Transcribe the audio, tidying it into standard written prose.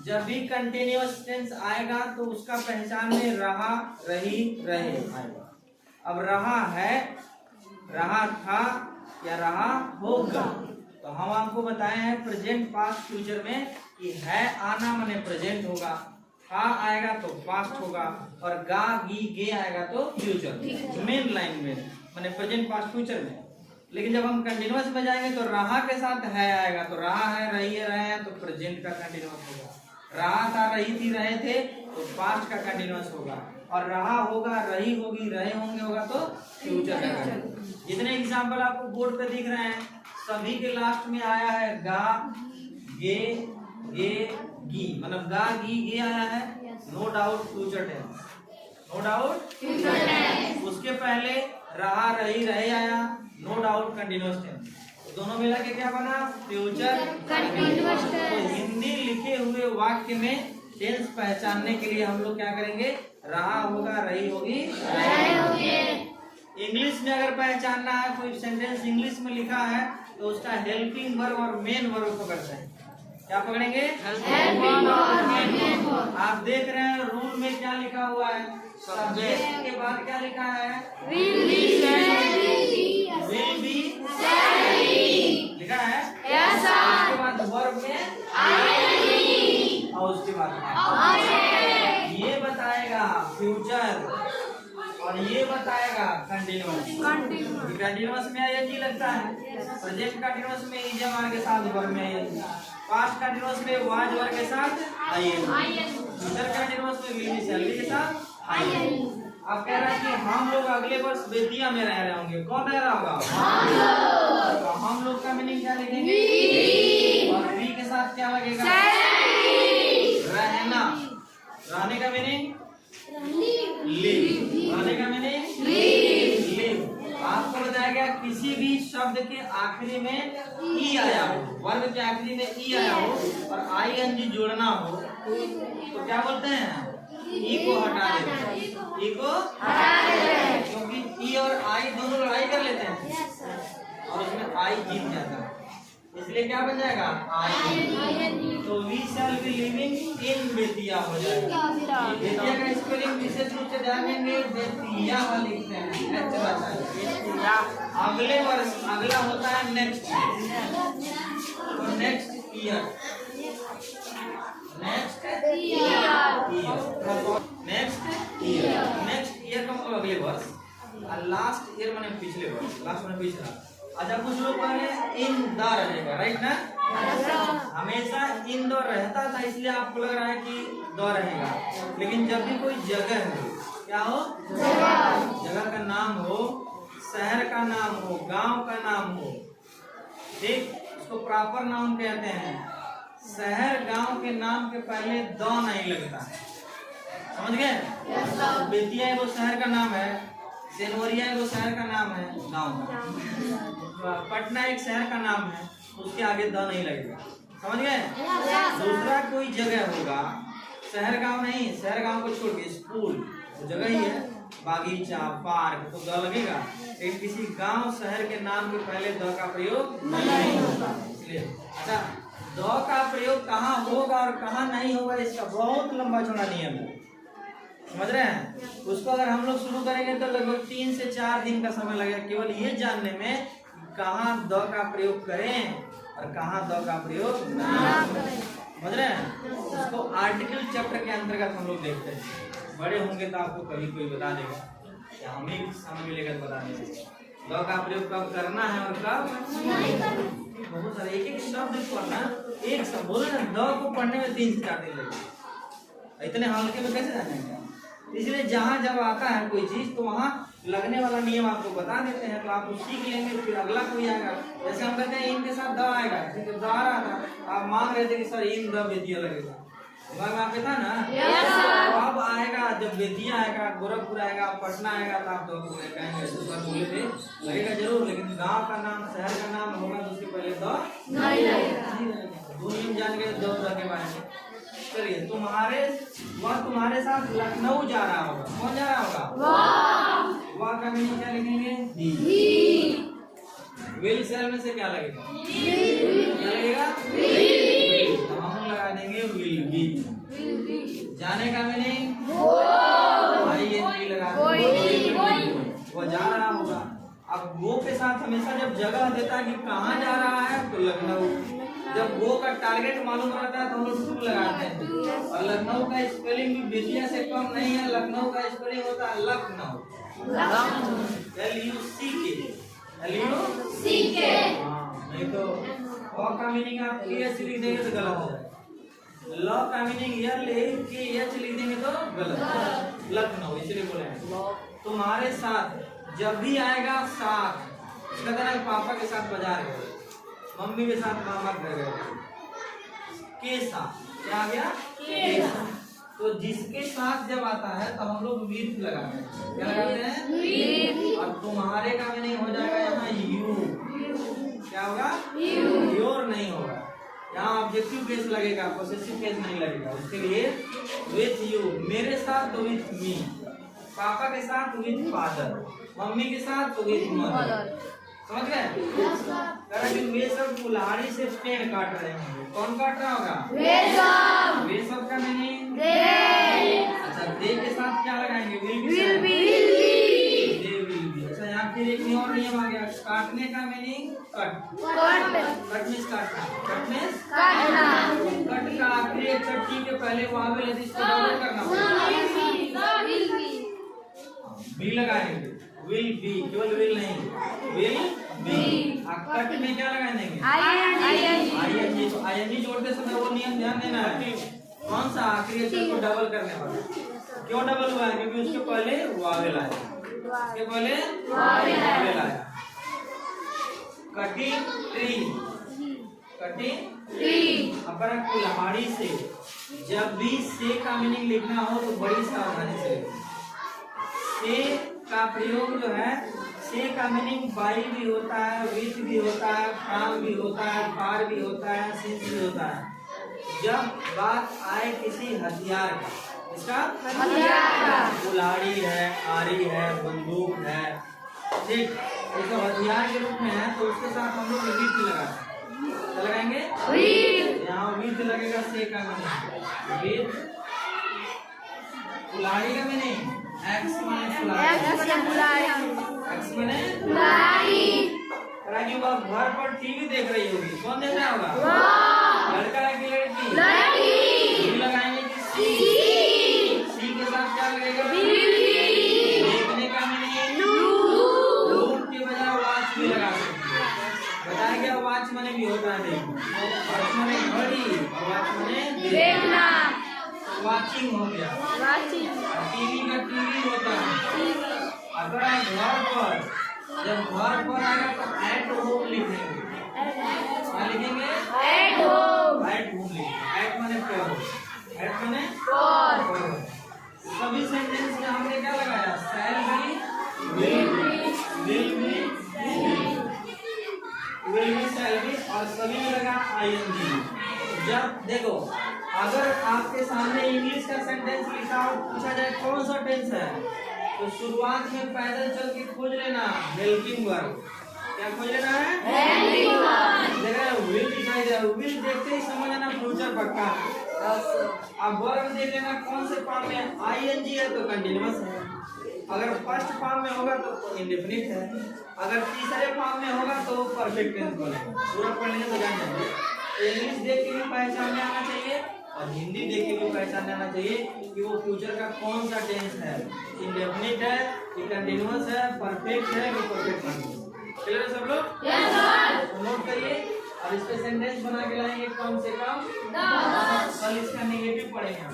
जब भी continuous tense आएगा तो उसका पहचान में रहा, रही, रहे आएगा। अब रहा है, रहा था या रहा होगा, तो हम आपको बताए हैं प्रेजेंट पास्ट फ्यूचर में कि है आना माने प्रेजेंट होगा, था आएगा तो पास्ट होगा, और गा गी गे आएगा तो फ्यूचर, मेन लाइन में माने प्रेजेंट पास्ट फ्यूचर में। लेकिन जब हम कंटिन्यूअस में जाएंगे तो रहा के साथ है आएगा, तो रहा है, रही है, रहे हैं तो प्रेजेंट का कंटिन्यूअस होगा। रहा था, रही थी, रहे थे तो पास्ट का कंटिन्यूअस होगा, और रहा होगा, रही होगी, रहे होंगे होगा तो फ्यूचर का कंटिन्यूअस। जितने एग्जाम्पल आपको बोर्ड पे दिख रहे हैं सभी के लास्ट में आया है गा, गे, गे, गी, मतलब गा गी गे आया है, no doubt future tense, no doubt future tense. उसके पहले रहा, रही, रहे आया, नो डाउट कंटिन्यूअस टेंस, दोनों मिला के क्या बना फ्यूचर कंटिन्यूअस टेंस। तो हिंदी लिखे हुए वाक्य में टेंस पहचानने के लिए हम लोग क्या करेंगे, रहा होगा, रही होगी, रहे होंगे। इंग्लिश में अगर पहचानना है, कोई सेंटेंस इंग्लिश में लिखा है तो उसका हेल्पिंग वर्ब और मेन वर्ब पकड़ते हैं। क्या पकड़ेंगे, हेल्पिंग और मेन वर्ब। आप देख रहे हैं रूल में क्या लिखा हुआ है, सब्जेक्ट के बाद क्या लिखा है, विल बी, विल बी लिखा है, यस सर। उसके बाद वर्ब में आईएनजी, और उसके बाद ये बताएगा फ्यूचर और ये बताएगा कंटिन्यूअस। कंटिन्यूअस में आईएनजी लगता है, प्रेजेंट कंटिन्यूअस में इज मार के साथ वर्ब में आईएनजी, पास्ट कंटिन्यूअस में वाज वर्ब के साथ आईएनजी, फ्यूचर कंटिन्यूअस में विल बी शैल बी के साथ आईएनजी। आप कह रहे हैं कि हम लोग अगले वर्ष बेतिया में रह रहे होंगे, कौन रह रहा होगा, तो हम लोग का मीनिंग क्या लिखेंगे, और वी के साथ क्या लगेगा, रहना, रहने का मीनिंग लिव, रहने का मीनिंग लिव। आपको बताया गया किसी भी शब्द के आखिरी में ई आया हो, वर्ब के आखिरी में ई आया हो और आईएनजी जोड़ना हो तो क्या बोलते हैं, ई को हटा देते, ई को हटा देते, क्योंकि ई और आई दोनों लड़ाई कर लेते हैं और उसमें आई जीत जाता है, इसलिए क्या बन जाएगा, आई। तो we shall be living in Bettiah हो जाएगा। बेतिया का स्पेलिंग विशेष रूप से ध्यान देंगे, बेतिया लिखते हैं, अगले वर्ष, अगला होता है नेक्स्ट, तो next year, next year, next year, next year का मतलब अगले वर्ष, और लास्ट ईयर माने पिछले वर्ष, लास्ट माने पिछला। अच्छा कुछ लोग पहले इन द रहेगा, राइट ना, हमेशा इन द रहता था इसलिए आपको लग रहा है कि द रहेगा, लेकिन जब भी कोई जगह हो, क्या हो, जगह का नाम हो, शहर का नाम हो, गांव का नाम हो, ठीक, उसको प्रॉपर नाम कहते हैं। शहर गांव के नाम के पहले द नहीं लगता, समझ गए। बेतिया वो शहर का नाम है, सेनवरिया वो शहर का नाम है गांव का, पटना एक शहर का नाम है, उसके आगे द नहीं लगेगा, समझ गए। दूसरा कोई जगह होगा, शहर गांव नहीं, शहर गांव को छोड़ के स्कूल वो जगह ही है, बागीचा, पार्क, तो द लगेगा। लेकिन किसी गांव शहर के नाम के पहले द का प्रयोग नहीं होता, इसलिए। अच्छा द का प्रयोग कहाँ होगा और कहाँ नहीं होगा इसका बहुत लंबा चौड़ा नियम है, समझ रहे हैं। उसको अगर हम लोग शुरू करेंगे तो लगभग 3 से 4 दिन का समय लगेगा केवल ये जानने में कहाँ द का प्रयोग करें और कहाँ द का प्रयोग ना करें, समझ रहे हैं। उसको आर्टिकल चैप्टर के अंतर्गत हम लोग देखते हैं, बड़े होंगे तो आपको कभी कोई बता देगा, या हमें समय मिलेगा तो बता देगा द का प्रयोग कब करना है और कब। बहुत सारे एक एक शब्द पढ़ना, एक शब्द बोले ना, द को पढ़ने में 3 से 4 दिन लगेगा, इतने हल्के में कैसे जानेंगे। इसलिए जहाँ जब आता है कोई चीज तो वहाँ लगने वाला नियम आपको बता देते हैं, तो आप सीख लेंगे, फिर अगला कोई आएगा। जैसे हम कहते हैं इनके साथ द आएगा, ठीक है, द आ रहा था, आप मांग रहे थे कि सर इन द बेतिया लगेगा, आपके था ना, तो अब आएगा जब बेतिया आएगा, गोरखपुर आएगा, पटना आएगा, तो आप द कहेंगे, बोले थे लगेगा जरूर, लेकिन गाँव का नाम, शहर का नाम होगा तो उसके पहले द नहीं लगेगा। 2 नियम जान गए द के बारे में। चलिए तुम्हारे साथ लखनऊ जा रहा होगा, कौन जा रहा होगा, वह का मीनिंग क्या लिखेंगे, विल शैल में से क्या लगेगा, क्या लगेगा, हम लगा देंगे विल बी। जाने का मीनिंग ING लगा देंगे, वो जा रहा होगा। अब गो के साथ हमेशा जब जगह देता है कि कहाँ जा रहा है तो लखनऊ। जब गो का टारगेट मालूम रहता है तो हम लोग टू लगाते हैं। और लखनऊ का स्पेलिंग भी विद्या से कम नहीं है, लखनऊ का स्पेलिंग होता है लखनऊ, LUCK। नहीं तो ल का मीनिंग आप KH लिख देंगे तो गलत हो जाएगा, ल का मीनिंग LAKH लिख देंगे तो गलत। लखनऊ इसलिए बोले तुम्हारे साथ जब भी आएगा साथ, इसका तरह पापा के साथ बाजार गए, मम्मी के साथ मामा घर गए, के साथ क्या आ गया के साथ। तो जिसके साथ जब आता है तो हम लोग विथ लगाते हैं, क्या लगाते हैं। और तुम्हारे का मीनिंग हो जाएगा यहाँ यू, क्या होगा योर नहीं होगा, यहाँ ऑब्जेक्टिव केस लगेगा, पोसेसिव केस नहीं लगेगा। उसके लिए विथ यू, मेरे साथ तो विथ मी, पापा के साथ विथ फादर, मम्मी के साथ विथ मदर। समझ गए। वे सब कुल्हाड़ी से पेड़ काट रहे होंगे, कौन काट रहा होगा वे सब का मीनिंग। अच्छा दे के साथ क्या लगाएंगे विल बी। अच्छा यहाँ फिर एक और नियम आ गया, काटने का मीनिंग कट। कट मीन्स काटना, कट मीन्स कट का आखिरी अक्षर टी के पहले वावेल है, इसको डबल करना होगा, बी लगाएंगे विल बी, केवल विल नहीं विल बी। कट में क्या लगा देंगे ING। तो ING जोड़ते समय वो नियम ध्यान देना है, कौन सा आखिरी अक्षर को डबल करने वाला। क्यों डबल हुआ है, क्योंकि उसके पहले वावेल आया, उसके पहले वावेल आया। Cutting tree, cutting tree. अपना कुल्हाड़ी से जब भी से का मीनिंग लिखना हो तो बड़ी सावधानी से, से का प्रयोग जो है, से का मीनिंग बाई भी होता है, विथ भी होता है, फ्रॉम भी होता है, फार भी होता है, सिंस भी होता है। जब बात आए किसी हथियार का, इसका कुल्हाड़ी है, आरी है, बंदूक है, ठीक, ये तो हथियार के रूप में है, तो उसके साथ हम लोग विथ लगाते हैं, क्या लगाएंगे यहाँ विथ लगेगा। से का मीनिंग विथ, कुल्हाड़ी का मीनिंग एक्स माने घर पर टीवी देख रही होगी, कौन देख रहा होगा लड़का है कि लड़की। लगाएंगे कि सी के साथ क्या लगेगा देखने का मीनिंग लूप के बजाय वॉच भी लगा सकते हैं। बताया गया वॉच माने भी होता है वॉच माने घड़ी, वॉच माने देखना, वॉचिंग हो गया। टीवी का टीवी होता है। अगर आप घर पर, जब घर पर आएगा तो एट होम लिखेंगे, क्या लिखेंगे एट होम लिखेंगे। एट माने पर, एट माने पर। सभी सेंटेंस में हमने क्या लगाया shall be, will be, shall be, और सभी में लगा ING। जब देखो अगर आपके सामने इंग्लिश का सेंटेंस लिखा हो, पूछा जाए कौन सा टेंस है, तो शुरुआत में पैदल चल के खोज लेना हेल्पिंग वर्ब। क्या खोज लेना है हेल्पिंग वर्ब। देखा विल दिखाई दे, विल देखते ही समझ आना फ्यूचर पक्का। अब वर्ब देख लेना कौन से फॉर्म में, ING है तो कंटीन्यूअस है, अगर फर्स्ट फॉर्म में होगा तो इंडेफिनिट है, अगर तीसरे फॉर्म में होगा तो परफेक्ट टेंस बोलेंगे। पूरा पढ़ लेंगे तो जान जाएंगे। इंग्लिश देख के भी पहचान आना चाहिए और हिंदी देख के भी पहचान आना चाहिए कि वो फ्यूचर का कौन सा टेंस है, इंडेफिनिट है कि कंटीन्यूअस है, परफेक्ट है कि परफेक्ट नहीं। क्लियर है सब लोग? Yes sir. नोट करिए और इस पे सेंटेंस बना के लाएंगे कम से कम 10। कल इसका नेगेटिव पढ़ेंगे हम।